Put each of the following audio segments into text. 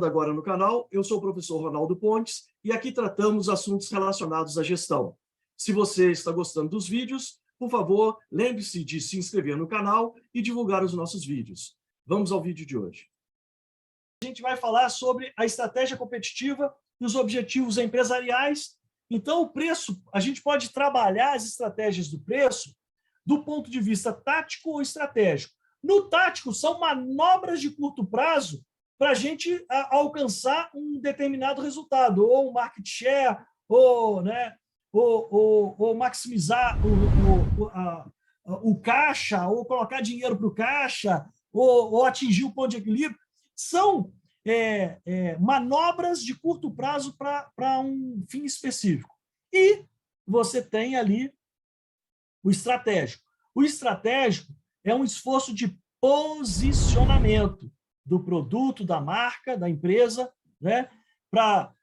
Agora no canal, eu sou o professor Ronaldo Pontes e aqui tratamos assuntos relacionados à gestão. Se você está gostando dos vídeos, por favor, lembre-se de se inscrever no canal e divulgar os nossos vídeos. Vamos ao vídeo de hoje. A gente vai falar sobre a estratégia competitiva e os objetivos empresariais. Então, o preço, a gente pode trabalhar as estratégias do preço do ponto de vista tático ou estratégico. No tático, são manobras de curto prazo para a gente alcançar um determinado resultado, ou um market share, ou, ou maximizar o caixa, ou colocar dinheiro para o caixa, ou atingir o ponto de equilíbrio. São manobras de curto prazo para um fim específico. E você tem ali o estratégico. O estratégico é um esforço de posicionamento do produto, da marca, da empresa, né, para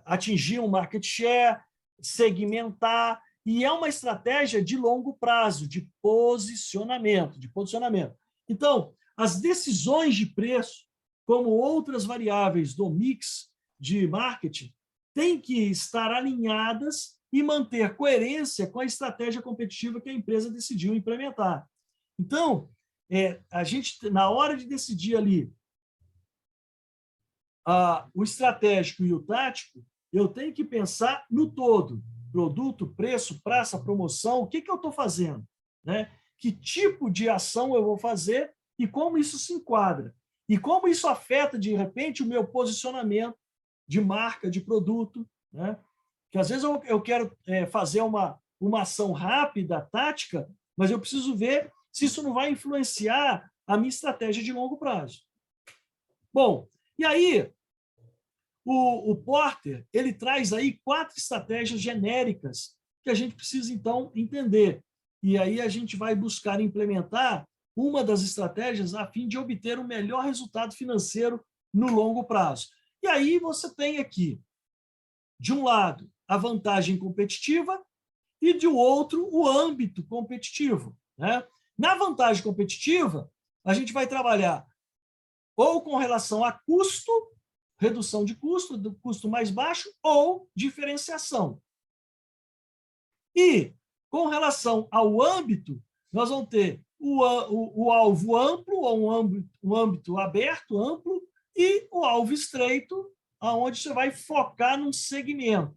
atingir um market share, segmentar, e é uma estratégia de longo prazo, de posicionamento. Então, as decisões de preço, como outras variáveis do mix de marketing, têm que estar alinhadas e manter coerência com a estratégia competitiva que a empresa decidiu implementar. Então, a gente, na hora de decidir ali o estratégico e o tático, eu tenho que pensar no todo. Produto, preço, praça, promoção, o que eu estou fazendo? Né? Que tipo de ação eu vou fazer e como isso se enquadra? E como isso afeta, de repente, o meu posicionamento de marca, de produto? Né? Que às vezes eu quero fazer uma ação rápida, tática, mas eu preciso ver se isso não vai influenciar a minha estratégia de longo prazo. Bom, e aí, o Porter, ele traz aí 4 estratégias genéricas que a gente precisa, então, entender. E aí a gente vai buscar implementar uma das estratégias a fim de obter o melhor resultado financeiro no longo prazo. E aí você tem aqui, de um lado, a vantagem competitiva e, de outro, o âmbito competitivo. Né? Na vantagem competitiva, a gente vai trabalhar ou com relação a custo, redução de custo, do custo mais baixo, ou diferenciação. E, com relação ao âmbito, nós vamos ter o alvo amplo, ou um âmbito aberto, amplo, e o alvo estreito, onde você vai focar num segmento.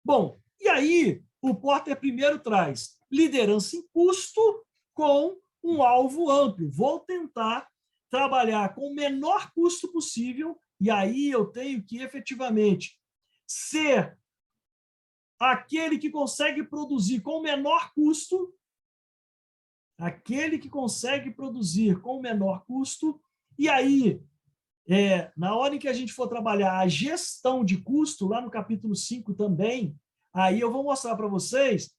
Bom, e aí o Porter primeiro traz liderança em custo com um alvo amplo. Vou tentar trabalhar com o menor custo possível, e aí eu tenho que efetivamente ser aquele que consegue produzir com o menor custo, e aí, na hora em que a gente for trabalhar a gestão de custo, lá no capítulo 5 também, aí eu vou mostrar para vocês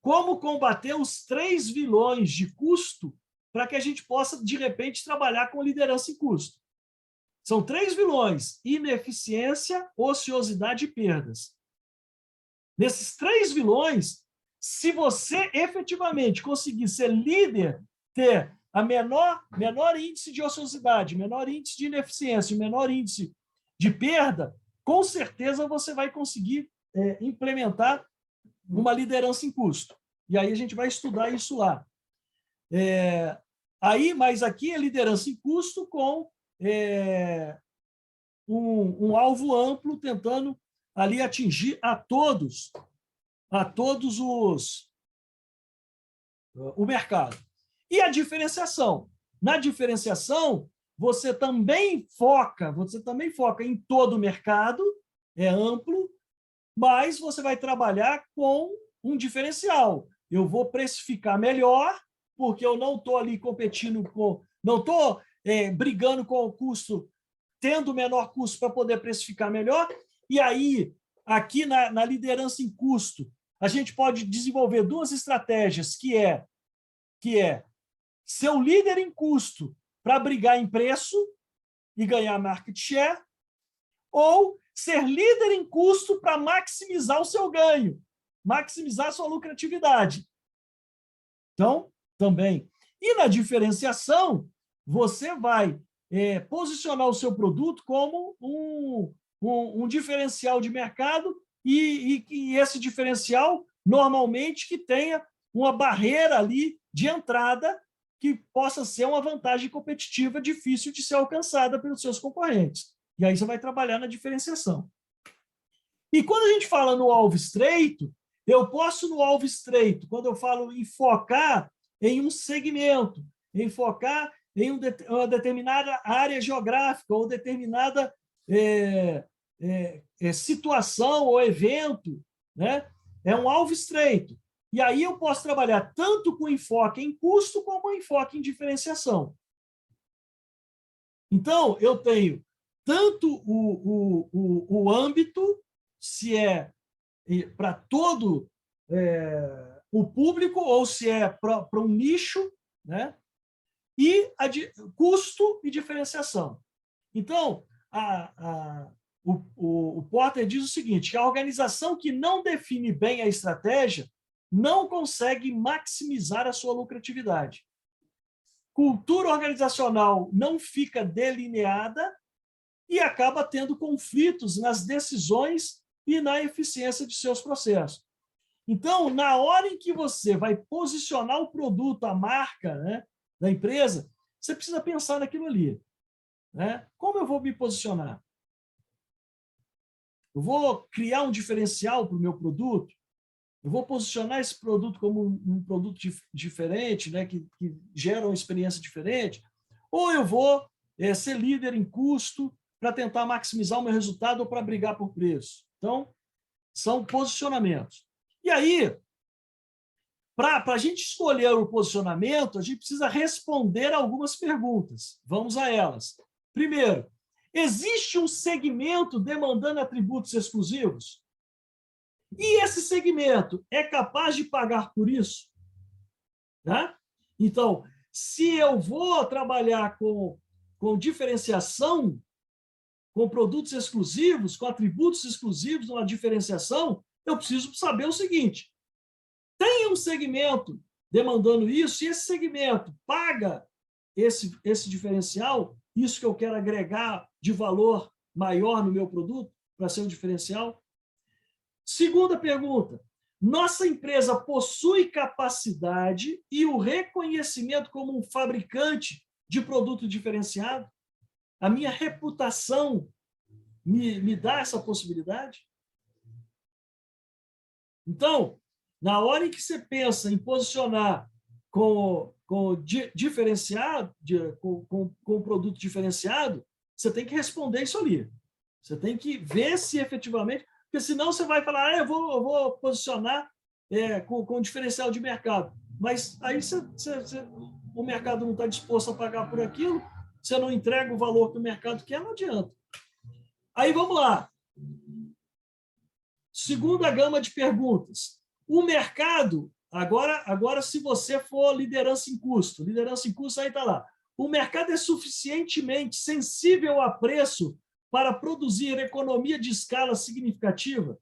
como combater os 3 vilões de custo para que a gente possa, de repente, trabalhar com liderança em custo. São 3 vilões: ineficiência, ociosidade e perdas. Nesses 3 vilões, se você efetivamente conseguir ser líder, ter a menor índice de ociosidade, menor índice de ineficiência, menor índice de perda, com certeza você vai conseguir implementar uma liderança em custo. E aí a gente vai estudar isso lá. Mas aqui é liderança em custo com um alvo amplo, tentando ali atingir a todos o mercado. E a diferenciação. Na diferenciação, você também foca em todo o mercado, é amplo, mas você vai trabalhar com um diferencial. Eu vou precificar melhor, porque eu não estou ali competindo não estou brigando com o custo, tendo menor custo para poder precificar melhor. E aí, aqui na liderança em custo, a gente pode desenvolver 2 estratégias, que é ser o líder em custo para brigar em preço e ganhar market share, ou ser líder em custo para maximizar o seu ganho, maximizar a sua lucratividade. Então, também. E na diferenciação, você vai posicionar o seu produto como um diferencial de mercado e esse diferencial, normalmente, que tenha uma barreira ali de entrada que possa ser uma vantagem competitiva difícil de ser alcançada pelos seus concorrentes. E aí você vai trabalhar na diferenciação. E quando a gente fala no alvo estreito, eu posso, no alvo estreito, quando eu falo em focar em um segmento, em focar em uma determinada área geográfica ou determinada situação ou evento, né? É um alvo estreito. E aí eu posso trabalhar tanto com enfoque em custo como enfoque em diferenciação. Então, eu tenho tanto o âmbito, se é para todo o público ou se é para um nicho, né? E custo e diferenciação. Então, o Porter diz o seguinte, que a organização que não define bem a estratégia não consegue maximizar a sua lucratividade. Cultura organizacional não fica delineada e acaba tendo conflitos nas decisões e na eficiência de seus processos. Então, na hora em que você vai posicionar o produto, a marca, né, da empresa, você precisa pensar naquilo ali. Né? Como eu vou me posicionar? Eu vou criar um diferencial para o meu produto? Eu vou posicionar esse produto como um produto diferente, né, que gera uma experiência diferente? Ou eu vou ser líder em custo para tentar maximizar o meu resultado ou para brigar por preço? Então, são posicionamentos. E aí, para a gente escolher o posicionamento, a gente precisa responder algumas perguntas. Vamos a elas. Primeiro, existe um segmento demandando atributos exclusivos? E esse segmento é capaz de pagar por isso? Tá? Então, se eu vou trabalhar com diferenciação, com produtos exclusivos, com atributos exclusivos na diferenciação, eu preciso saber o seguinte: tem um segmento demandando isso, e esse segmento paga esse diferencial, isso que eu quero agregar de valor maior no meu produto, para ser um diferencial? Segunda pergunta, nossa empresa possui capacidade e o reconhecimento como um fabricante de produto diferenciado? A minha reputação me dá essa possibilidade? Então, na hora em que você pensa em posicionar com diferenciado, com produto diferenciado, você tem que responder isso ali. Você tem que ver se efetivamente... Porque senão você vai falar, eu vou posicionar com diferencial de mercado. Mas aí o mercado não está disposto a pagar por aquilo, você não entrega o valor que o mercado quer, não adianta. Aí vamos lá. Segunda gama de perguntas. O mercado, agora se você for liderança em custo aí está lá. O mercado é suficientemente sensível a preço para produzir economia de escala significativa?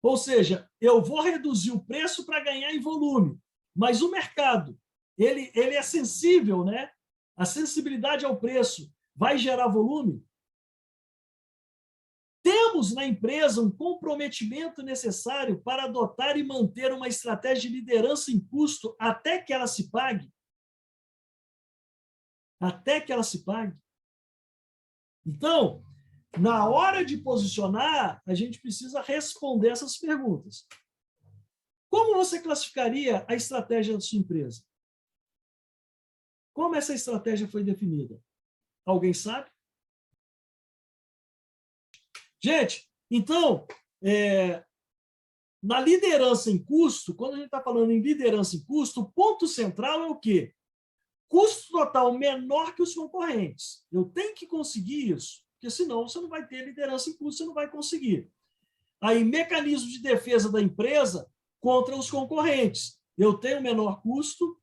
Ou seja, eu vou reduzir o preço para ganhar em volume, mas o mercado, ele é sensível, né? A sensibilidade ao preço vai gerar volume? Temos na empresa um comprometimento necessário para adotar e manter uma estratégia de liderança em custo até que ela se pague? Até que ela se pague. Então, na hora de posicionar, a gente precisa responder essas perguntas. Como você classificaria a estratégia da sua empresa? Como essa estratégia foi definida? Alguém sabe? Gente, então, na liderança em custo, quando a gente está falando em liderança em custo, o ponto central é o quê? Custo total menor que os concorrentes. Eu tenho que conseguir isso, porque senão você não vai ter liderança em custo, você não vai conseguir. Aí, mecanismo de defesa da empresa contra os concorrentes. Eu tenho menor custo,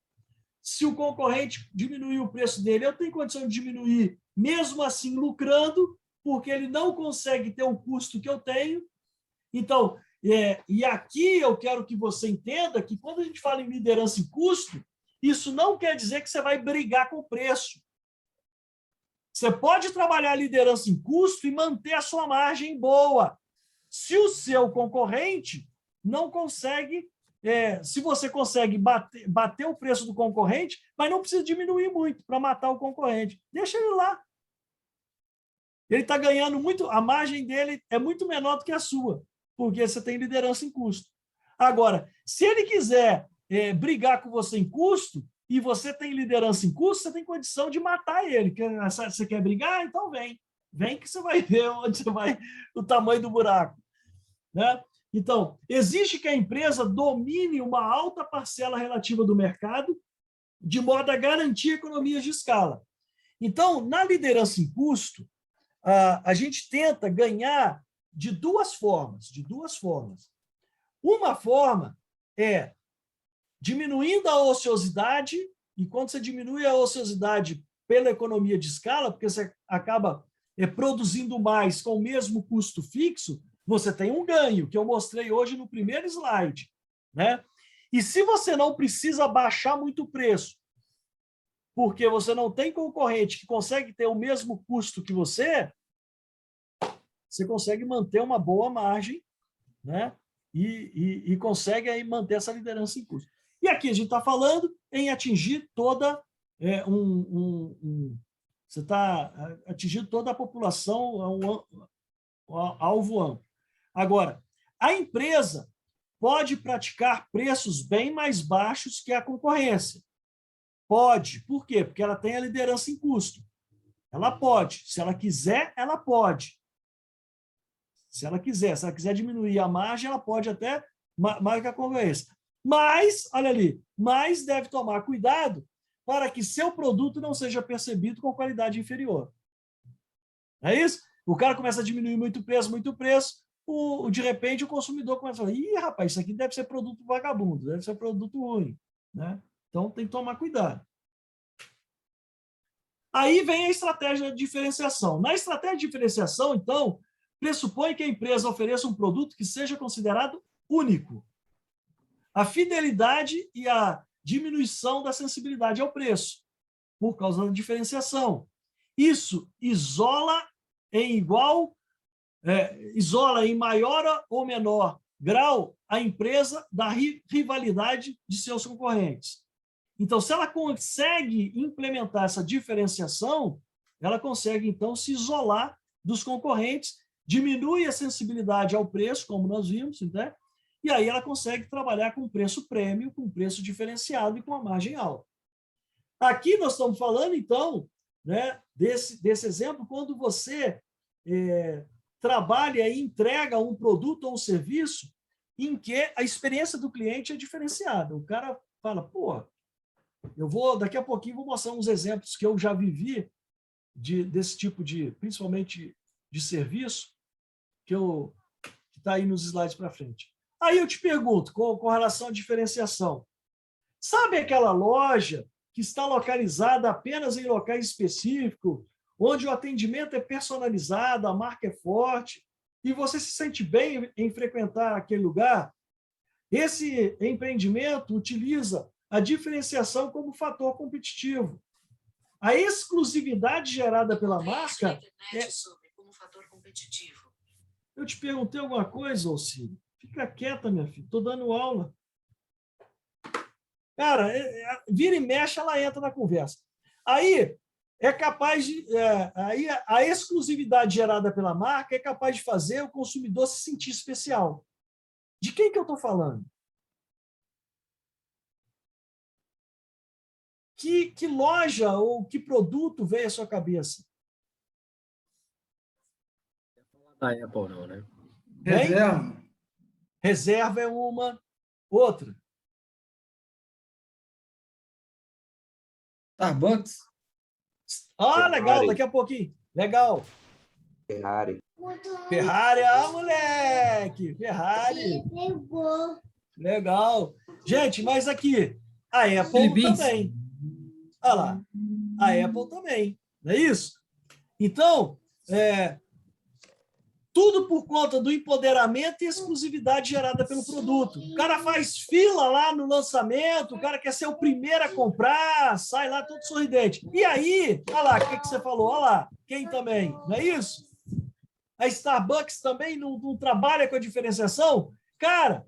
se o concorrente diminuir o preço dele, eu tenho condição de diminuir, mesmo assim lucrando, porque ele não consegue ter o custo que eu tenho. Então, e aqui eu quero que você entenda que quando a gente fala em liderança em custo, Isso não quer dizer que você vai brigar com o preço. Você pode trabalhar a liderança em custo e manter a sua margem boa. Se o seu concorrente não consegue, se você consegue bater o preço do concorrente, mas não precisa diminuir muito para matar o concorrente. Deixa ele lá. Ele está ganhando muito, a margem dele é muito menor do que a sua, porque você tem liderança em custo. Agora, se ele quiser brigar com você em custo, e você tem liderança em custo, você tem condição de matar ele. Você quer brigar? Então vem. Vem que você vai ver onde você vai, o tamanho do buraco. Né? Então, exige que a empresa domine uma alta parcela relativa do mercado, de modo a garantir economias de escala. Então, na liderança em custo, a gente tenta ganhar de duas formas. Uma forma é diminuindo a ociosidade, e quando você diminui a ociosidade pela economia de escala, porque você acaba produzindo mais com o mesmo custo fixo, você tem um ganho, que eu mostrei hoje no primeiro slide. Né? E se você não precisa baixar muito o preço, porque você não tem concorrente que consegue ter o mesmo custo que você consegue manter uma boa margem, né? E consegue aí manter essa liderança em custo. E aqui a gente está falando em atingir toda você está atingindo toda a população, alvo amplo. Agora, a empresa pode praticar preços bem mais baixos que a concorrência. Pode. Por quê? Porque ela tem a liderança em custo. Ela pode. Se ela quiser, ela pode. Se ela quiser diminuir a margem, ela pode até mais que a concorrência. Mas, olha ali, mas deve tomar cuidado para que seu produto não seja percebido com qualidade inferior. É isso? O cara começa a diminuir muito preço, de repente o consumidor começa a falar, ih, rapaz, isso aqui deve ser produto vagabundo, deve ser produto ruim. Né? Então, tem que tomar cuidado. Aí vem a estratégia de diferenciação. Na estratégia de diferenciação, então, pressupõe que a empresa ofereça um produto que seja considerado único. A fidelidade e a diminuição da sensibilidade ao preço, por causa da diferenciação. Isso isola em maior ou menor grau a empresa da rivalidade de seus concorrentes. Então, se ela consegue implementar essa diferenciação, ela consegue, então, se isolar dos concorrentes, diminui a sensibilidade ao preço, como nós vimos, né? E aí ela consegue trabalhar com preço prêmio, com preço diferenciado e com a margem alta. Aqui nós estamos falando, então, né, desse exemplo, quando você trabalha e entrega um produto ou um serviço em que a experiência do cliente é diferenciada. O cara fala, pô, daqui a pouquinho vou mostrar uns exemplos que eu já vivi desse tipo principalmente de serviço, que está aí nos slides para frente. Aí eu te pergunto, com relação à diferenciação, sabe aquela loja que está localizada apenas em locais específicos, onde o atendimento é personalizado, a marca é forte, e você se sente bem em frequentar aquele lugar? Esse empreendimento utiliza a diferenciação como fator competitivo. A exclusividade gerada pela marca como fator competitivo. Eu te perguntei alguma coisa, Alcine? Fica quieta, minha filha. Estou dando aula. Cara, vira e mexe, ela entra na conversa. Aí é capaz de. Aí a exclusividade gerada pela marca é capaz de fazer o consumidor se sentir especial. De quem que eu estou falando? Que loja ou que produto veio à sua cabeça? Da Apple, não, né? Reserva. Reserva é uma. Outra. Starbucks. Ah, legal, daqui a pouquinho. Legal. Ferrari. Ferrari, moleque! Ferrari. Legal. Gente, mas aqui, a Apple também. Olha lá, a Apple também. Não é isso? Então, Tudo por conta do empoderamento e exclusividade gerada pelo produto. O cara faz fila lá no lançamento, o cara quer ser o primeiro a comprar, sai lá todo sorridente. E aí, olha lá, o que você falou? Olha lá, quem também? Não é isso? A Starbucks também não trabalha com a diferenciação? Cara,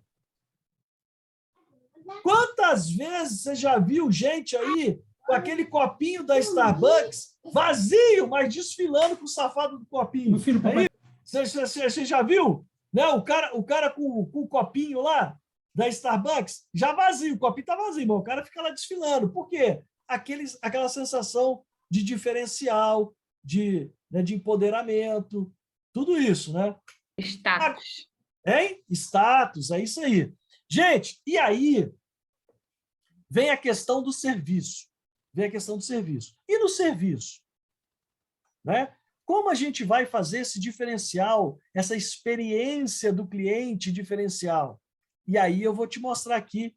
quantas vezes você já viu gente aí com aquele copinho da Starbucks vazio, mas desfilando com o safado do copinho? Aí, você já viu? Né? O cara com o copinho lá da Starbucks já vazio, o copinho está vazio, mas o cara fica lá desfilando. Por quê? Aquela sensação de diferencial, de empoderamento, tudo isso, né? Status. Hein? Status, é isso aí. Gente, e aí vem a questão do serviço. Vem a questão do serviço. E no serviço? Né? Como a gente vai fazer esse diferencial, essa experiência do cliente diferencial? E aí eu vou te mostrar aqui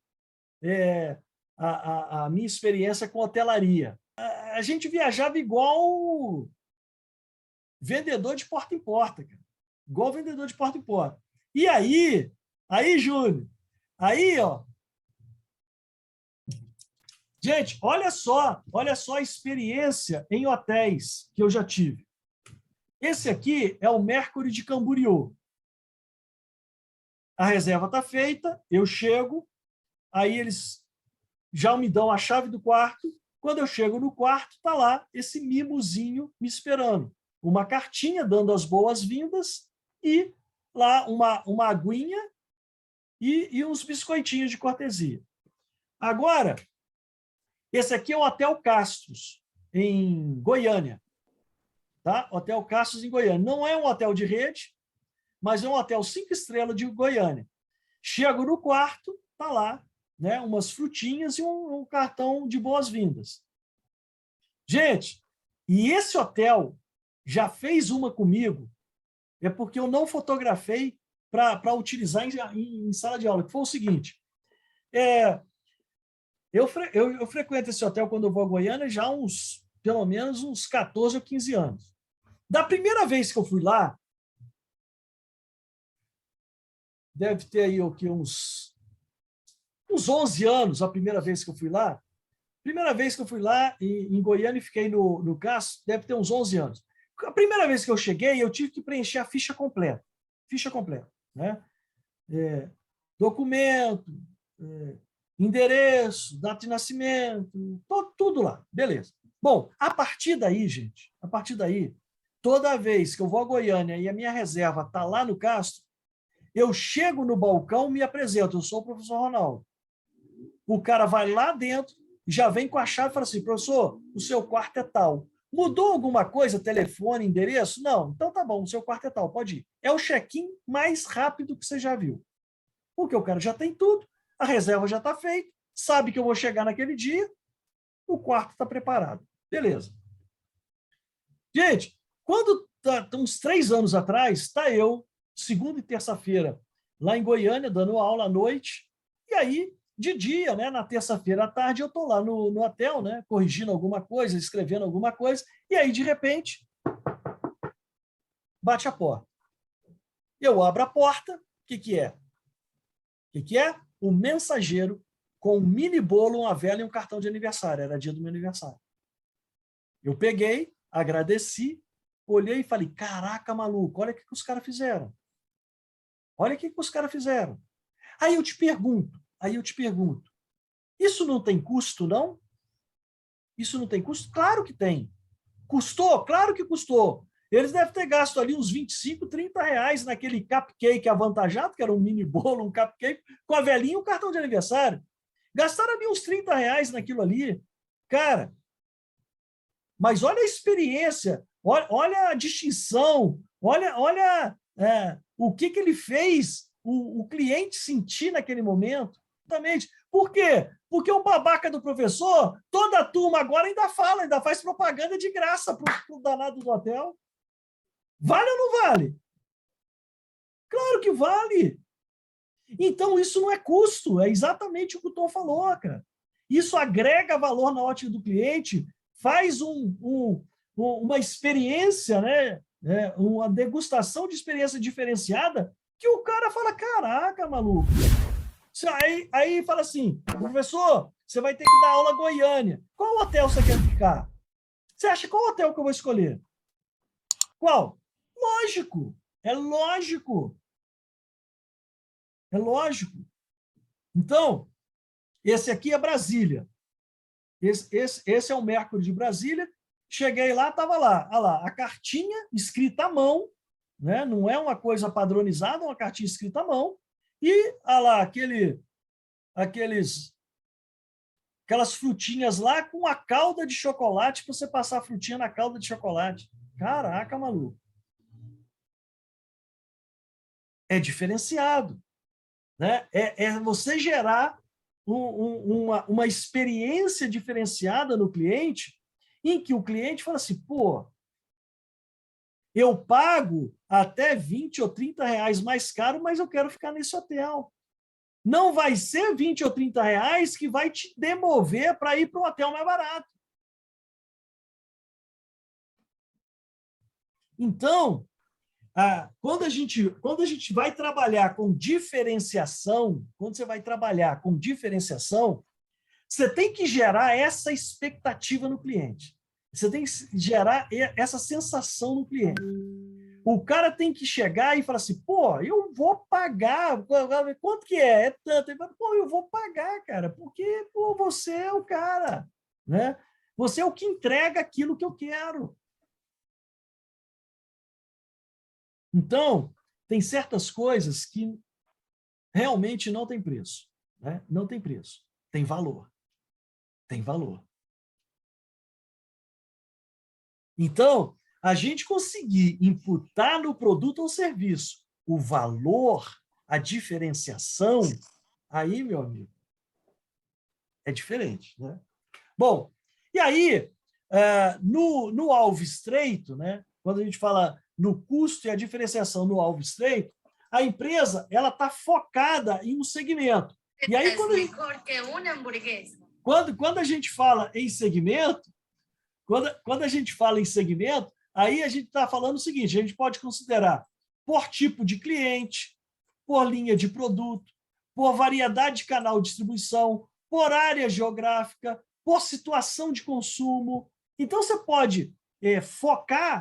a minha experiência com hotelaria. A gente viajava igual vendedor de porta em porta, cara. Igual vendedor de porta em porta. E aí, Júnior, aí, ó. Gente, olha só a experiência em hotéis que eu já tive. Esse aqui é o Mercury de Camboriú. A reserva está feita, eu chego, aí eles já me dão a chave do quarto. Quando eu chego no quarto, está lá esse mimozinho me esperando. Uma cartinha dando as boas-vindas e lá uma aguinha e uns biscoitinhos de cortesia. Agora, esse aqui é o Hotel Castros, em Goiânia. Tá? Hotel Castros, em Goiânia. Não é um hotel de rede, mas é um hotel 5 estrelas de Goiânia. Chego no quarto, tá lá, né, umas frutinhas e um cartão de boas-vindas. Gente, e esse hotel já fez uma comigo, é porque eu não fotografei para utilizar em sala de aula, que foi o seguinte, eu frequento esse hotel quando eu vou a Goiânia já há pelo menos uns 14 ou 15 anos. Da primeira vez que eu fui lá, deve ter aí uns 11 anos, a primeira vez que eu fui lá. Primeira vez que eu fui lá em Goiânia e fiquei no CAS, deve ter uns 11 anos. A primeira vez que eu cheguei, eu tive que preencher a ficha completa. Ficha completa. Né? Documento, endereço, data de nascimento, tudo lá. Beleza. Bom, a partir daí, gente, toda vez que eu vou a Goiânia e a minha reserva está lá no Castro, eu chego no balcão, me apresento, eu sou o professor Ronaldo. O cara vai lá dentro, já vem com a chave e fala assim, professor, o seu quarto é tal. Mudou alguma coisa, telefone, endereço? Não, então tá bom, o seu quarto é tal, pode ir. É o check-in mais rápido que você já viu. Porque o cara já tem tudo, a reserva já está feita, sabe que eu vou chegar naquele dia, o quarto está preparado. Beleza. Gente, quando uns 3 anos atrás, está eu, segunda e terça-feira, lá em Goiânia, dando aula à noite, e aí, de dia, né, na terça-feira à tarde, eu estou lá no hotel, né, corrigindo alguma coisa, escrevendo alguma coisa, e aí, de repente, bate a porta. Eu abro a porta, o que é? O que é? Um mensageiro com um mini bolo, uma vela e um cartão de aniversário. Era dia do meu aniversário. Eu peguei, agradeci, olhei e falei, caraca, maluco, olha o que os caras fizeram. Olha o que os caras fizeram. Aí eu te pergunto, isso não tem custo, não? Isso não tem custo? Claro que tem. Custou? Claro que custou. Eles devem ter gasto ali uns 25, 30 reais naquele cupcake avantajado, que era um mini bolo, um cupcake, com a velhinha e um cartão de aniversário. Gastaram ali uns 30 reais naquilo ali. Cara, mas olha a experiência, olha a distinção, olha o que ele fez o cliente sentir naquele momento. Exatamente. Por quê? Porque o babaca do professor, toda a turma agora ainda faz propaganda de graça para o danado do hotel. Vale ou não vale? Claro que vale. Então, isso não é custo, é exatamente o que o Tom falou, cara. Isso agrega valor na ótica do cliente, faz uma experiência, né, né? Uma degustação de experiência diferenciada que o cara fala, caraca, maluco. Aí fala assim, professor, você vai ter que dar aula Goiânia. Qual hotel você quer ficar? Você acha qual hotel que eu vou escolher? Qual? Lógico, é lógico. É lógico. Então, esse aqui é Brasília. Esse é o Mercury de Brasília. Cheguei lá, estava lá. Olha lá, a cartinha escrita à mão, né? Não é uma coisa padronizada, é uma cartinha escrita à mão. E, olha lá, aquelas frutinhas lá com a calda de chocolate, para você passar a frutinha na calda de chocolate. Caraca, maluco. É diferenciado, né? É você gerar uma experiência diferenciada no cliente, em que o cliente fala assim, pô, eu pago até 20 ou 30 reais mais caro, mas eu quero ficar nesse hotel. Não vai ser 20 ou 30 reais que vai te demover para ir para um hotel mais barato. Então, quando a gente vai trabalhar com diferenciação, quando você vai trabalhar com diferenciação, você tem que gerar essa expectativa no cliente. Você tem que gerar essa sensação no cliente. O cara tem que chegar e falar assim, pô, eu vou pagar. Quanto que é? É tanto. Pô, eu vou pagar, cara, porque pô, você é o cara, né? Você é o que entrega aquilo que eu quero. Então, tem certas coisas que realmente não tem preço, né? Não tem preço. Tem valor. Tem valor. Então, a gente conseguir imputar no produto ou serviço o valor, a diferenciação, aí, meu amigo, é diferente, né? Bom, e aí, no alvo estreito, né? Quando a gente fala no custo e a diferenciação no alvo estreito, a empresa ela está focada em um segmento. E aí, quando a gente fala em segmento, quando a gente fala em segmento, aí a gente está falando o seguinte, a gente pode considerar por tipo de cliente, por linha de produto, por variedade de canal de distribuição, por área geográfica, por situação de consumo. Então, você pode focar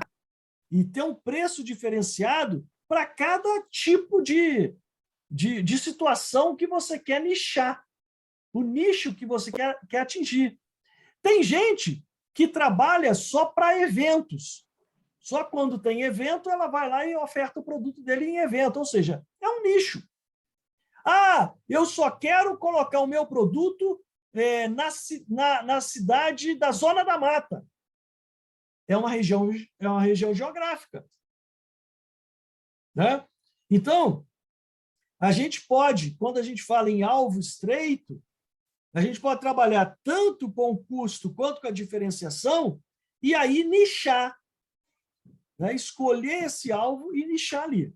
e ter um preço diferenciado para cada tipo de situação que você quer nichar, o nicho que você quer atingir. Tem gente que trabalha só para eventos. Só quando tem evento, ela vai lá e oferta o produto dele em evento. Ou seja, é um nicho. Eu só quero colocar o meu produto na cidade da Zona da Mata. É uma região geográfica. Né? Então, a gente pode, quando a gente fala em alvo estreito, a gente pode trabalhar tanto com o custo quanto com a diferenciação e aí nichar, né? Escolher esse alvo e nichar ali.